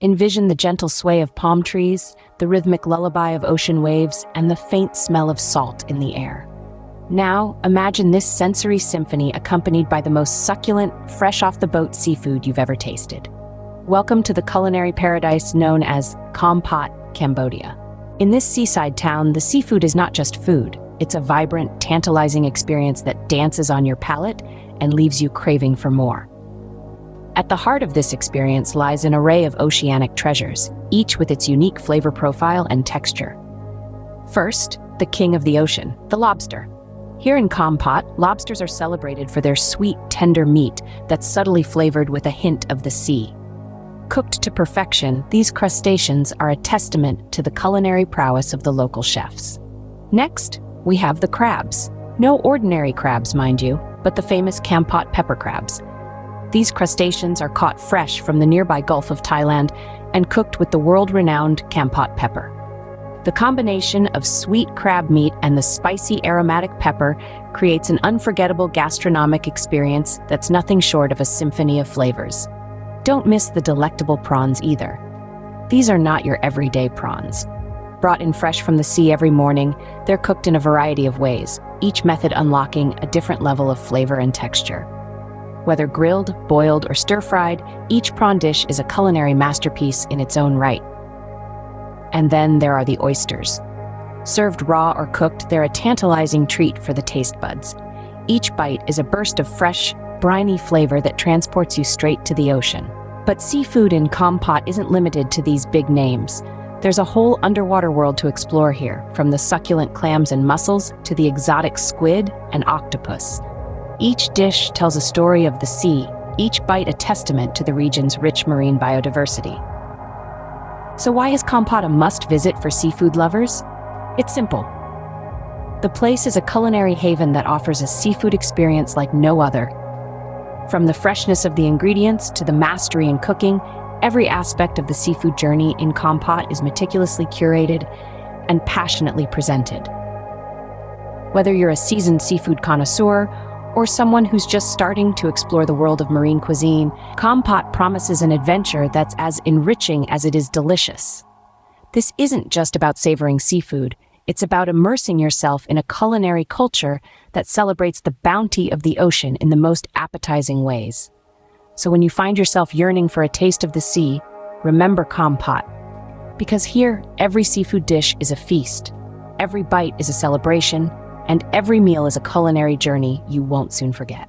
Envision the gentle sway of palm trees, the rhythmic lullaby of ocean waves, and the faint smell of salt in the air. Now, imagine this sensory symphony accompanied by the most succulent, fresh-off-the-boat seafood you've ever tasted. Welcome to the culinary paradise known as Cambodia, Cambodia. In this seaside town, the seafood is not just food. It's a vibrant, tantalizing experience that dances on your palate and leaves you craving for more. At the heart of this experience lies an array of oceanic treasures, each with its unique flavor profile and texture. First, the king of the ocean, the lobster. Here in Cambodia, lobsters are celebrated for their sweet, tender meat that's subtly flavored with a hint of the sea. Cooked to perfection, these crustaceans are a testament to the culinary prowess of the local chefs. Next, we have the crabs. No ordinary crabs, mind you, but the famous Cambodia pepper crabs. These crustaceans are caught fresh from the nearby Gulf of Thailand and cooked with the world-renowned Cambodia pepper. The combination of sweet crab meat and the spicy aromatic pepper creates an unforgettable gastronomic experience that's nothing short of a symphony of flavors. Don't miss the delectable prawns either. These are not your everyday prawns. Brought in fresh from the sea every morning, they're cooked in a variety of ways, each method unlocking a different level of flavor and texture. Whether grilled, boiled, or stir-fried, each prawn dish is a culinary masterpiece in its own right. And then there are the oysters. Served raw or cooked, they're a tantalizing treat for the taste buds. Each bite is a burst of fresh, briny flavor that transports you straight to the ocean. But seafood in Cambodia isn't limited to these big names. There's a whole underwater world to explore here, from the succulent clams and mussels to the exotic squid and octopus. Each dish tells a story of the sea, each bite a testament to the region's rich marine biodiversity. So why is Cambodia a must-visit for seafood lovers? It's simple. The place is a culinary haven that offers a seafood experience like no other. From the freshness of the ingredients to the mastery in cooking, every aspect of the seafood journey in Cambodia is meticulously curated and passionately presented. Whether you're a seasoned seafood connoisseur or someone who's just starting to explore the world of marine cuisine, Cambodia promises an adventure that's as enriching as it is delicious. This isn't just about savoring seafood, it's about immersing yourself in a culinary culture that celebrates the bounty of the ocean in the most appetizing ways. So when you find yourself yearning for a taste of the sea, remember Cambodia. Because here, every seafood dish is a feast, every bite is a celebration, and every meal is a culinary journey you won't soon forget.